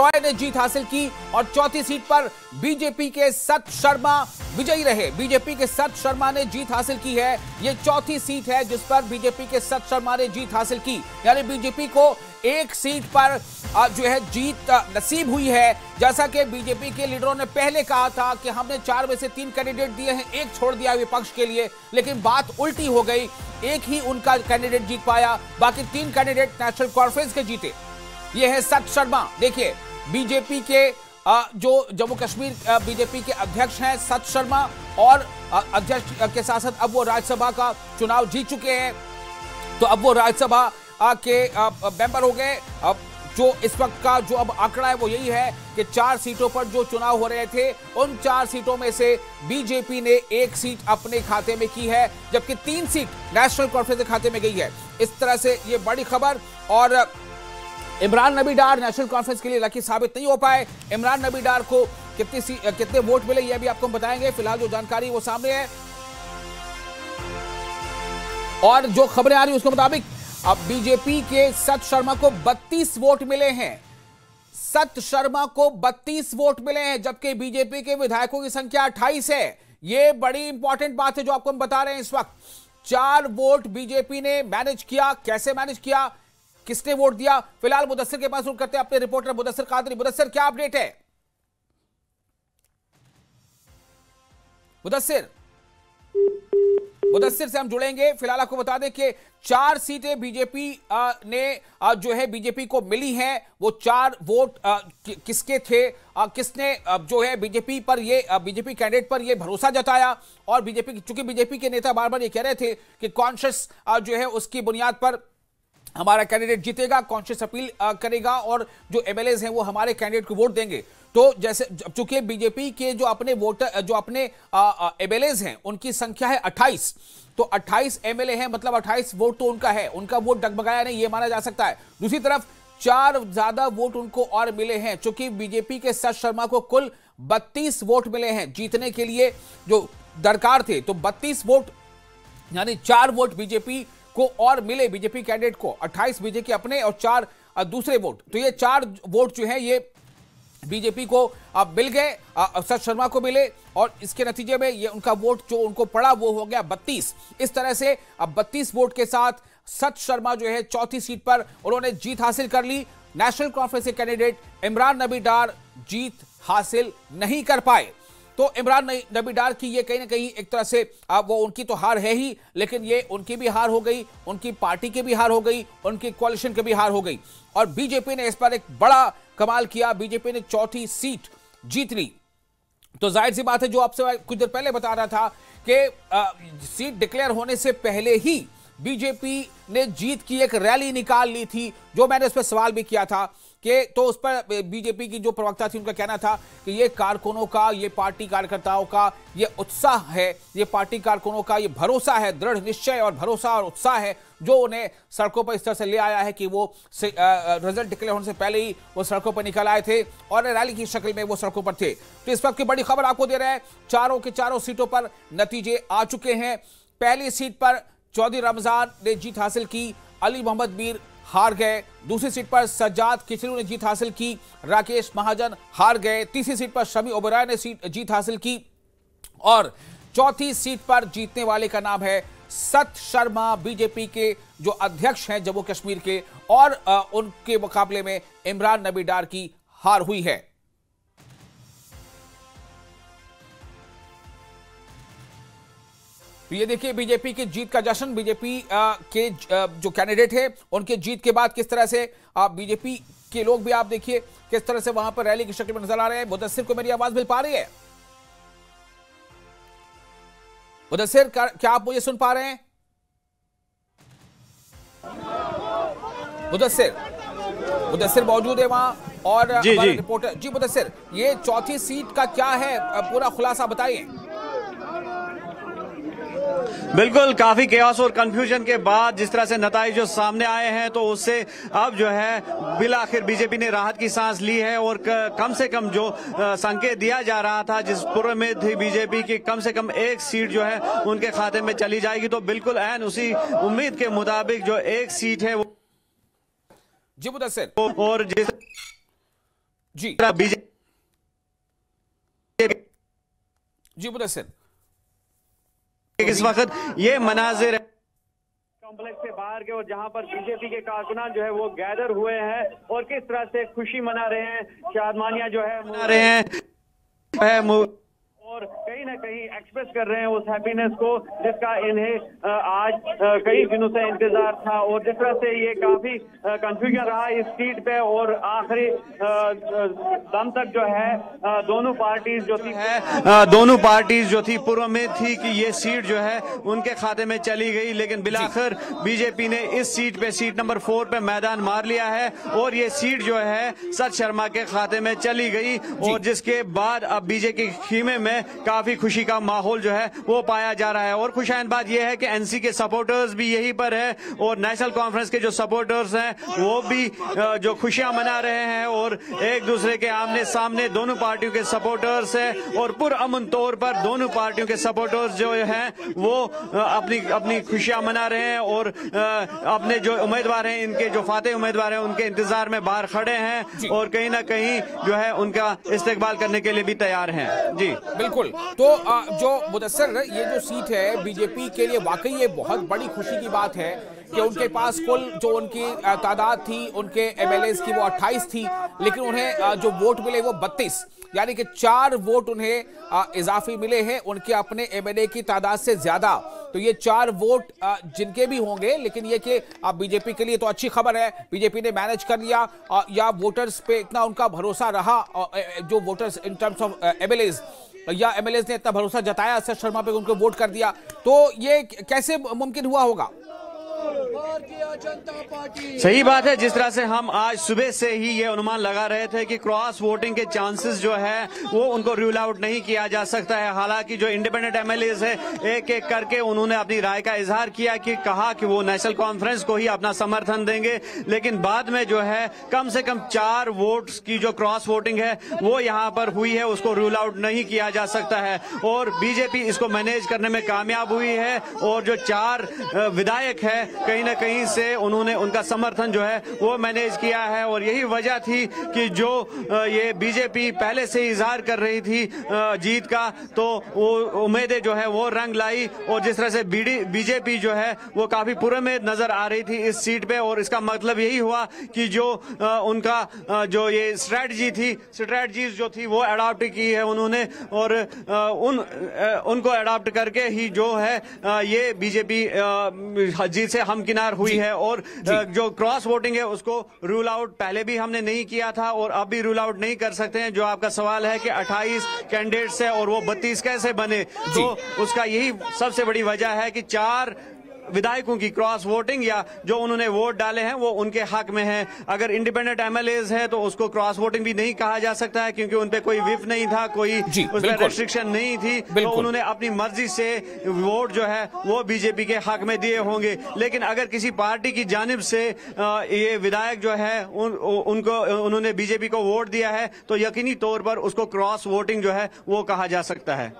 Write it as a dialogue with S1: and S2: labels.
S1: ओबेरॉय ने जीत हासिल की और चौथी सीट पर बीजेपी के सत शर्मा विजयी रहे। बीजेपी के सत शर्मा ने जीत हासिल की है। ये चौथी सीट है जिस पर बीजेपी के सत शर्मा ने जीत हासिल की, यानी बीजेपी को एक सीट पर जो है जीत नसीब हुई है। जैसा कि बीजेपी के लीडरों ने पहले कहा था कि हमने 4 में से 3 कैंडिडेट दिए हैं, एक छोड़ दिया विपक्ष के लिए, लेकिन बात उल्टी हो गई। एक ही उनका कैंडिडेट जीत पाया, बाकी 3 कैंडिडेट नेशनल कॉन्फ्रेंस के जीते। ये है सत शर्मा। देखिए, बीजेपी के जो जम्मू कश्मीर बीजेपी के अध्यक्ष हैं सत शर्मा, और अध्यक्ष के साथ साथ अब वो राज्यसभा का चुनाव जीत चुके हैं, तो अब वो राज्यसभा के मेंबर हो गए। अब जो इस वक्त का जो अब आंकड़ा है वो यही है कि 4 सीटों पर जो चुनाव हो रहे थे, उन 4 सीटों में से बीजेपी ने 1 सीट अपने खाते में की है, जबकि 3 सीट नेशनल कॉन्फ्रेंस के खाते में गई है। इस तरह से ये बड़ी खबर। और इमरान नबी डार नेशनल कॉन्फ्रेंस के लिए लकी साबित नहीं हो पाए। इमरान नबी डार को कितने वोट मिले ये भी आपको हम बताएंगे। फिलहाल जो जानकारी वो सामने है और जो खबरें आ रही है उसके मुताबिक अब बीजेपी के सत शर्मा को 32 वोट मिले हैं। सत शर्मा को 32 वोट मिले हैं, जबकि बीजेपी के विधायकों की संख्या 28 है। यह बड़ी इंपॉर्टेंट बात है जो आपको हम बता रहे हैं इस वक्त। 4 वोट बीजेपी ने मैनेज किया। कैसे मैनेज किया, किसने वोट दिया? फिलहाल मुदस्सिर के पास रुक करते हैं अपने रिपोर्टर मुदस्सिर कादरी। मुदस्सिर, क्या अपडेट है? मुदस्सिर से हम जुड़ेंगे। फिलहाल आपको बता दें कि 4 सीटें बीजेपी ने जो है बीजेपी को मिली हैं। वो 4 वोट किसके थे? किसने जो है बीजेपी पर ये बीजेपी कैंडिडेट पर ये भरोसा जताया? और बीजेपी, चूंकि बीजेपी के नेता बार बार ये कह रहे थे कि कॉन्शियस जो है उसकी बुनियाद पर हमारा कैंडिडेट जीतेगा, कॉन्शियस अपील करेगा और जो एमएलएज हैं वो हमारे कैंडिडेट को वोट देंगे। तो जैसे चूंकि बीजेपी के जो अपने वोटर जो अपने एमएलएज हैं उनकी संख्या है 28, तो 28 एमएलए हैं, मतलब 28 वोट तो उनका है, उनका वोट डगमगाया नहीं ये माना जा सकता है। दूसरी तरफ 4 ज्यादा वोट उनको और मिले हैं, चूंकि बीजेपी के सत शर्मा को कुल 32 वोट मिले हैं जीतने के लिए जो दरकार थे। तो 32 वोट यानी 4 वोट बीजेपी को और मिले, बीजेपी कैंडिडेट को 28 बीजेपी के अपने और 4 दूसरे वोट। तो ये 4 वोट जो है ये बीजेपी को अब मिल गए, सत शर्मा को मिले, और इसके नतीजे में ये उनका वोट जो उनको पड़ा वो हो गया 32। इस तरह से अब 32 वोट के साथ सत शर्मा जो है चौथी सीट पर उन्होंने जीत हासिल कर ली। नेशनल कॉन्फ्रेंस के कैंडिडेट इमरान नबी डार जीत हासिल नहीं कर पाए। तो इमरान नबी डार की ये कहीं ना कहीं एक तरह से वो उनकी तो हार है ही, लेकिन ये उनकी भी हार हो गई, उनकी पार्टी की भी हार हो गई, उनकी कोalition की भी हार हो गई। और बीजेपी ने इस पर एक बड़ा कमाल किया, बीजेपी ने चौथी सीट जीत ली। तो जाहिर सी बात है, जो आपसे कुछ देर पहले बता रहा था कि सीट डिक्लेयर होने से पहले ही बीजेपी ने जीत की एक रैली निकाल ली थी, जो मैंने उस पर सवाल भी किया था कि तो उस पर बीजेपी की जो प्रवक्ता थी उनका कहना था कि ये कारकुनों का, ये पार्टी कार्यकर्ताओं का ये उत्साह है, ये पार्टी कारकुनों का ये भरोसा है, दृढ़ निश्चय और भरोसा और उत्साह है जो उन्हें सड़कों पर इस तरह से ले आया है कि वो रिजल्ट डिक्लेयर होने से पहले ही वो सड़कों पर निकल आए थे और रैली की शक्ल में वो सड़कों पर थे। तो इस वक्त की बड़ी खबर आपको दे रहे हैं, चारों के चारों सीटों पर नतीजे आ चुके हैं। पहली सीट पर चौधरी रमजान ने जीत हासिल की, अली मोहम्मद मीर हार गए। दूसरी सीट पर सज्जाद किचलू ने जीत हासिल की, राकेश महाजन हार गए। तीसरी सीट पर शमी ओबेरॉय ने जीत हासिल की और चौथी सीट पर जीतने वाले का नाम है सत शर्मा, बीजेपी के जो अध्यक्ष हैं जम्मू कश्मीर के, और उनके मुकाबले में इमरान नबी डार की हार हुई है। तो ये देखिए बीजेपी की जीत का जश्न, बीजेपी के जो कैंडिडेट है उनके जीत के बाद किस तरह से बीजेपी के लोग भी आप देखिए किस तरह से वहां पर रैली की शक्ल में नजर आ रहे हैं। मुदस्सिर को मेरी आवाज मिल पा रही है? मुदस्सिर, क्या आप मुझे सुन पा रहे हैं? मुदस्सिर मौजूद है वहां और हमारे रिपोर्टर जी मुदस्सिर, ये चौथी सीट का क्या है पूरा खुलासा बताइए।
S2: बिल्कुल, काफी केओस और कंफ्यूजन के बाद जिस तरह से नताइज जो सामने आए हैं तो उससे अब जो है बिलाखिर बीजेपी ने राहत की सांस ली है और कम से कम जो संकेत दिया जा रहा था जिस पूर्व में थी बीजेपी की कम से कम 1 सीट जो है उनके खाते में चली जाएगी, तो बिल्कुल ऐन उसी उम्मीद के मुताबिक जो 1 सीट है वो
S1: जी मुदस्सिर,
S2: और जिस
S1: जी
S2: बीजेपी
S1: जी मुदस्सिर,
S2: इस वक्त ये मनाजिर
S3: कॉम्प्लेक्स से बाहर के और जहां पर बीजेपी के कारकुनान जो है वो गैदर हुए हैं और किस तरह से खुशी मना रहे हैं, शादमानियां जो है
S2: मना रहे हैं
S3: और कहीं ना कहीं एक्सप्रेस कर रहे हैं उस हैप्पीनेस को जिसका इन्हें आज कई दिनों से इंतजार था। और जिस तरह से ये काफी कंफ्यूजन रहा इस सीट पे और आखिरी दम तक जो है दोनों पार्टीज जो थी पूर्व में थी कि ये सीट जो है उनके खाते में चली गई, लेकिन बिलाखिर बीजेपी ने इस सीट पे, सीट नंबर 4 पे मैदान मार लिया है और ये सीट जो है सत शर्मा के खाते में चली गई। और जिसके बाद अब बीजेपी के खीमे में काफी खुशी का माहौल जो है वो पाया जा रहा है। और खुशाइन बात यह है कि एनसी के सपोर्टर्स भी यहीं पर है और नेशनल कॉन्फ्रेंस के जो सपोर्टर्स हैं वो भी जो खुशियां मना रहे हैं और एक दूसरे के आमने सामने दोनों पार्टियों के सपोर्टर्स हैं और पुरअमन तौर पर दोनों पार्टियों के सपोर्टर्स जो हैं वो अपनी खुशियां मना रहे हैं और अपने जो उम्मीदवार हैं, इनके जो फातेह उम्मीदवार हैं, उनके इंतजार में बाहर खड़े हैं और कहीं ना कहीं जो है उनका इस्तेकबाल करने के लिए भी तैयार हैं। जी
S1: बिल्कुल। तो जो मुदस्सिर, ये जो सीट है बीजेपी के लिए वाकई ये बहुत बड़ी खुशी की बात है कि उनके पास कुल जो उनकी तादाद थी उनके एमएलएस की वो 28 थी, लेकिन उन्हें जो वोट मिले वो 32, यानी कि 4 वोट उन्हें इजाफी मिले हैं उनके अपने एमएलए की तादाद से ज्यादा। तो ये 4 वोट जिनके भी होंगे, लेकिन ये कि बीजेपी के लिए तो अच्छी खबर है, बीजेपी ने मैनेज कर लिया या वोटर्स पे इतना उनका भरोसा रहा, जो voters in terms of MLAs या एमएलएस ने इतना भरोसा जताया सत शर्मा पे, उनको वोट कर दिया, तो ये कैसे मुमकिन हुआ होगा?
S2: सही बात है। जिस तरह से हम आज सुबह से ही ये अनुमान लगा रहे थे कि क्रॉस वोटिंग के चांसेस जो है वो उनको रूल आउट नहीं किया जा सकता है। हालांकि जो इंडिपेंडेंट एमएलएस है एक एक करके उन्होंने अपनी राय का इजहार किया कि कहा कि वो नेशनल कॉन्फ्रेंस को ही अपना समर्थन देंगे, लेकिन बाद में जो है कम से कम 4 वोट्स की जो क्रॉस वोटिंग है वो यहाँ पर हुई है, उसको रूल आउट नहीं किया जा सकता है और बीजेपी इसको मैनेज करने में कामयाब हुई है। और जो 4 विधायक है कहीं ना कहीं से उन्होंने उनका समर्थन जो है वो मैनेज किया है और यही वजह थी कि जो ये बीजेपी पहले से इजहार कर रही थी जीत का, तो वो उम्मीदें जो है वो रंग लाई और जिस तरह से बीजेपी जो है वो काफी पुरउम्मीद नजर आ रही थी इस सीट पे। और इसका मतलब यही हुआ कि जो उनका जो ये स्ट्रेटजीज जो थी वो अडॉप्ट की है उन्होंने और उनको अडॉप्ट करके ही जो है ये बीजेपी जीत से हमकिनार हुई है। और जो क्रॉस वोटिंग है उसको रूल आउट पहले भी हमने नहीं किया था और अब भी रूल आउट नहीं कर सकते हैं। जो आपका सवाल है कि 28 कैंडिडेट्स है और वो 32 कैसे बने, तो उसका यही सबसे बड़ी वजह है कि 4 विधायकों की क्रॉस वोटिंग या जो उन्होंने वोट डाले हैं वो उनके हक में है। अगर इंडिपेंडेंट एमएलएस है तो उसको क्रॉस वोटिंग भी नहीं कहा जा सकता है क्योंकि उनपे कोई विप नहीं था, कोई उस पर रेस्ट्रिक्शन नहीं थी, तो उन्होंने अपनी मर्जी से वोट जो है वो बीजेपी के हक में दिए होंगे। लेकिन अगर किसी पार्टी की जानिब से ये विधायक जो है उन्होंने बीजेपी को वोट दिया है तो यकीनी तौर पर उसको क्रॉस वोटिंग जो है वो कहा जा सकता है।